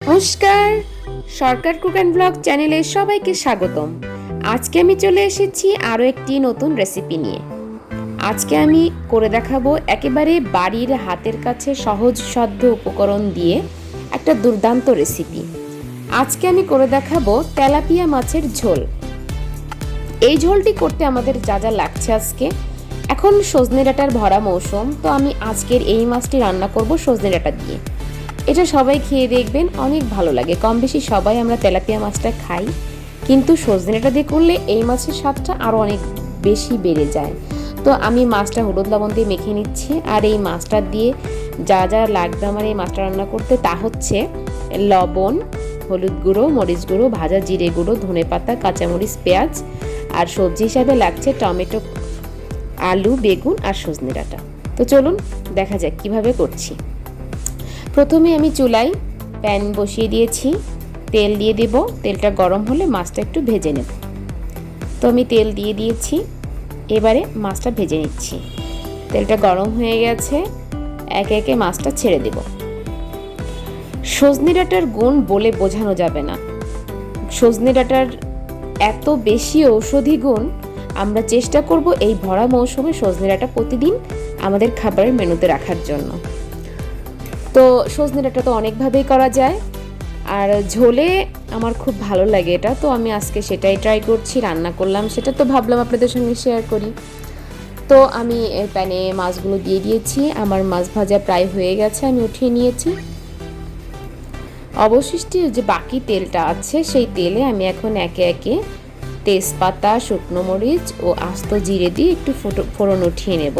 নমস্কার, সরকার cook and blog চ্যানেলে সবাইকে স্বাগতম। আজকে আমি চলে এসেছি আরও একটি নতুন রেসিপি নিয়ে। আজকে আমি করে দেখাবো একেবারে বাড়ির হাতের কাছে সহজসাধ্য উপকরণ দিয়ে একটা দুর্দান্ত রেসিপি। আজকে আমি করে দেখাবো তেলাপিয়া মাছের ঝোল। এই ঝোলটি করতে আমাদের যা যা লাগছে আজকে, এখন সজনে ডাঁটার ভরা মৌসুম, তো আমি আজকের এই মাছটি রান্না করব সজনে ডাঁটা দিয়ে। এটা সবাই খেয়ে দেখবেন, অনেক ভালো লাগে। কম বেশি সবাই আমরা তেলাপিয়া মাছটা খাই, কিন্তু সজনে ডাঁটা দিয়ে করলে এই মাছের স্বাদটা আরও অনেক বেশি বেড়ে যায়। তো আমি মাছটা হলুদ লবণ দিয়ে মেখে নিচ্ছি। আর এই মাছটা দিয়ে যা যা লাগবে আমার এই মাছটা রান্না করতে, তা হচ্ছে লবণ, হলুদ গুঁড়ো, মরিচ গুঁড়ো, ভাজা জিরে গুঁড়ো, ধনেপাতা, কাঁচামরিচ, পেঁয়াজ, আর সবজি হিসাবে লাগছে টমেটো, আলু, বেগুন আর সজনে ডাঁটা। তো চলুন দেখা যাক কিভাবে করছি। প্রথমে আমি চুলায় প্যান বসিয়ে দিয়েছি, তেল দিয়ে দেব। তেলটা গরম হলে মাছটা একটু ভেজে নেব। তো আমি তেল দিয়ে দিয়েছি, এবারে মাছটা ভেজে নিচ্ছি। তেলটা গরম হয়ে গেছে, একে একে মাছটা ছেড়ে দেব। সজনে ডাঁটার গুণ বলে বোঝানো যাবে না। সজনে ডাঁটার এত বেশি ঔষধি গুণ, আমরা চেষ্টা করব এই ভরা মৌসুমে সজনে ডাঁটা প্রতিদিন আমাদের খাবারের মেনুতে রাখার জন্য। তো সজনে ডাঁটা তো অনেকভাবেই করা যায়, আর ঝোলে আমার খুব ভালো লাগে এটা। তো আমি আজকে সেটাই ট্রাই করছি, রান্না করলাম সেটা, তো ভাবলাম আপনাদের সঙ্গে শেয়ার করি। তো আমি প্যানে মাছগুলো দিয়ে দিয়েছি। আমার মাছ ভাজা প্রায় হয়ে গেছে, আমি উঠিয়ে নিয়েছি। অবশিষ্ট যে বাকি তেলটা আছে, সেই তেলে আমি এখন একে একে তেজপাতা, শুকনো মরিচ ও আস্ত জিরে দিয়ে একটু ফোড়ন উঠিয়ে নেব।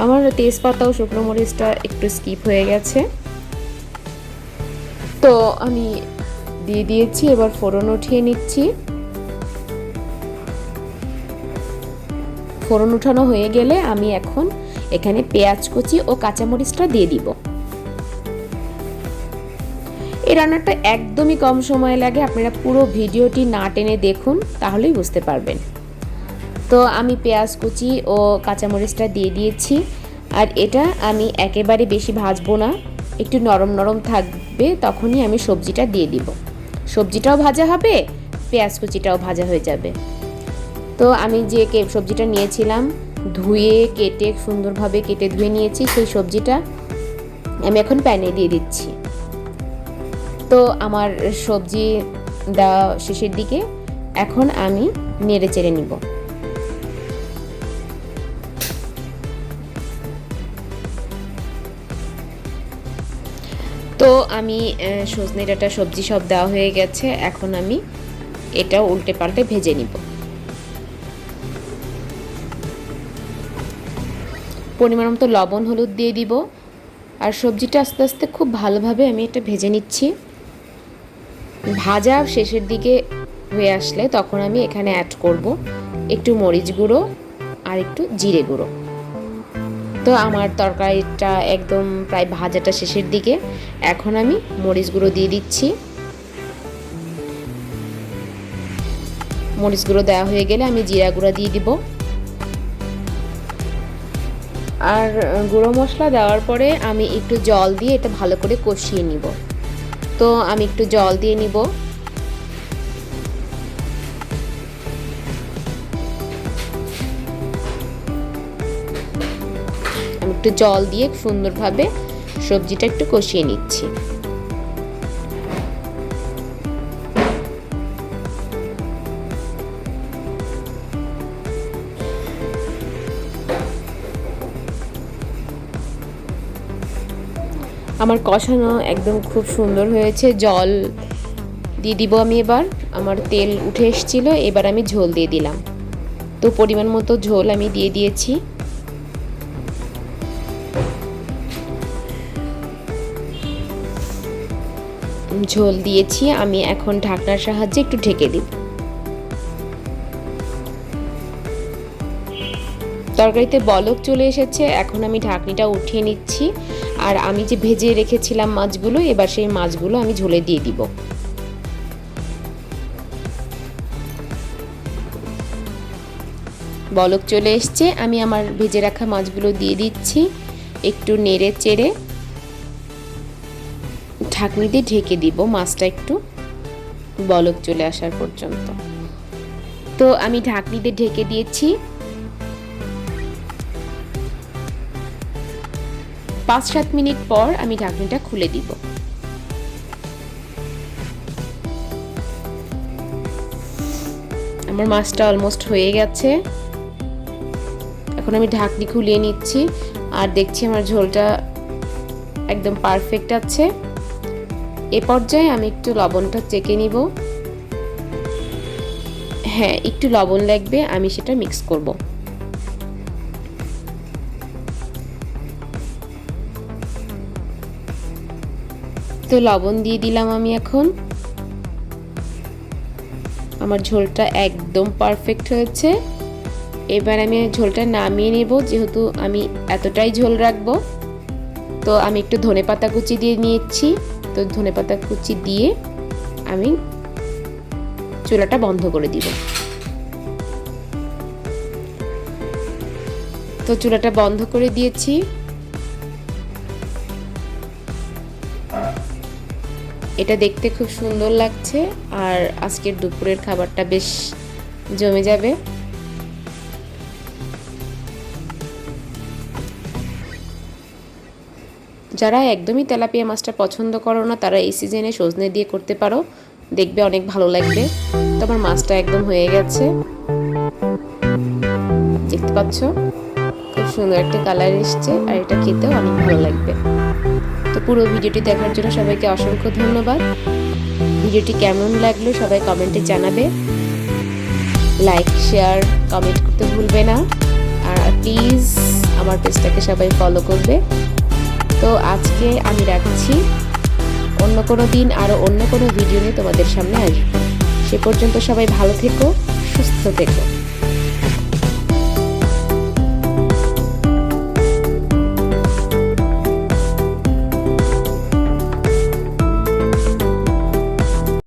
আমার তেজপাতা ও শুকনো মরিচটা একটু স্কিপ হয়ে গেছে, তো আমি দিয়ে দিয়েছি। এবার ফোড়ন উঠিয়ে নিচ্ছি। ফোড়ন উঠানো হয়ে গেলে আমি এখন এখানে পেঁয়াজ কুচি ও কাঁচামরিচটা দিয়ে দিব। এই রান্নাটা একদমই কম সময় লাগে, আপনারা পুরো ভিডিওটি না টেনে দেখুন, তাহলেই বুঝতে পারবেন। তো আমি পেঁয়াজ কুচি ও কাঁচামরিচটা দিয়ে দিয়েছি। আর এটা আমি একেবারে বেশি ভাজবো না, একটু নরম নরম থাকবে, তখনই আমি সবজিটা দিয়ে দিব। সবজিটাও ভাজা হবে, পেঁয়াজ কুচিটাও ভাজা হয়ে যাবে। তো আমি যে সবজিটা নিয়েছিলাম, ধুয়ে কেটে সুন্দরভাবে কেটে ধুয়ে নিয়েছি, সেই সবজিটা আমি এখন প্যানে দিয়ে দিচ্ছি। তো আমার সবজি দেওয়া শেষের দিকে, এখন আমি নেড়ে চেড়ে নিব। তো আমি সজনে ডাঁটা সবজি সব দেওয়া হয়ে গেছে, এখন আমি এটা উল্টে পাল্টে ভেজে নিব। পরিমাণ মতো লবণ হলুদ দিয়ে দিব। আর সবজিটা আস্তে আস্তে খুব ভালোভাবে আমি এটা ভেজে নিচ্ছি। ভাজা শেষের দিকে হয়ে আসলে তখন আমি এখানে অ্যাড করব একটু মরিচ গুঁড়ো আর একটু জিরে গুঁড়ো। তো আমার তরকারিটা একদম প্রায় ভাজাটা শেষের দিকে, এখন আমি মরিচ গুঁড়ো দিয়ে দিচ্ছি। মরিচ গুঁড়ো দেওয়া হয়ে গেলে আমি জিরা গুঁড়া দিয়ে দিব। আর গুঁড়ো মশলা দেওয়ার পরে আমি একটু জল দিয়ে এটা ভালো করে কষিয়ে নিব। তো আমি একটু জল দিয়ে নিব। আমি একটু জল দিয়ে সুন্দরভাবে সবজিটা একটু কষিয়ে নিচ্ছি। আমার কষানো একদম খুব সুন্দর হয়েছে। জল দিয়ে দিব আমি এবার। আমার তেল উঠে এসেছিল, এবার আমি ঝোল দিয়ে দিলাম। তো পরিমাণ মতো ঝোল আমি দিয়ে দিয়েছি। ঝোল দিয়েছি, আমি এখন ঢাকনার সাহায্যে একটু ঢেকে দিব। তরকারিতে বলক চলে এসেছে, এখন আমি ঢাকনিটা উঠিয়ে নিচ্ছি। আর আমি যে ভেজে রেখেছিলাম মাছগুলো, এবার সেই মাছগুলো আমি ঝোলে দিয়ে দিব। বলক চলে এসছে, আমি আমার ভেজে রাখা মাছগুলো দিয়ে দিচ্ছি। একটু নেড়ে চেড়ে ঢাকনি দিয়ে ঢেকে দিব মাছটা একটু বলক চলে আসার পর্যন্ত। তো আমি ঢাকনি দিয়ে ঢেকে দিয়েছি। 5-7 মিনিট পর আমি ঢাকনিটা খুলে দিব। আমার মাছটা অলমোস্ট হয়ে গেছে। এখন আমি ঢাকনি খুলিয়ে নিচ্ছি আর দেখছি আমার ঝোলটা একদম পারফেক্ট আছে। এ পর্যায়ে আমি একটু লবণটা চেখে নিব। হ্যাঁ, একটু লবণ লাগবে, আমি সেটা মিক্স করব। তো লবণ দিয়ে দিলাম আমি এখন। আমার ঝোলটা একদম পারফেক্ট হয়েছে। এবার আমি ঝোলটা নামিয়ে নেব, যেহেতু আমি এতটাই ঝোল রাখবো। তো আমি একটু ধনেপাতা কুচি দিয়ে নিয়েছি। তো ধনেপাতা কুচি দিয়ে আমি চুলাটা বন্ধ করে দিব। তো চুলাটা বন্ধ করে দিয়েছি। এটা দেখতে খুব সুন্দর লাগছে আর আজকের দুপুরের খাবারটা বেশ জমে যাবে। যারা একদমই তেলাপিয়া মাছটা পছন্দ করো না, তারা এই সিজনে সজনে দিয়ে করতে পারো, দেখবে অনেক ভালো লাগবে। তো আমার মাছটা একদম হয়ে গেছে, দেখতে পাচ্ছ খুব সুন্দর একটা কালার এসছে আর এটা খেতেও অনেক ভালো লাগবে। তো পুরো ভিডিওটি দেখার জন্য সবাইকে অসংখ্য ধন্যবাদ। ভিডিওটি কেমন লাগলো সবাই কমেন্টে জানাবে। লাইক, শেয়ার, কমেন্ট করতে ভুলবে না। আর প্লিজ আমার পেজটাকে সবাই ফলো করবে। তো আজকে আমি রাখছি, অন্য কোনো দিন আরও অন্য কোনো ভিডিও নিয়ে তোমাদের সামনে আসবো। সে পর্যন্ত সবাই ভালো থেকো, সুস্থ থেকো।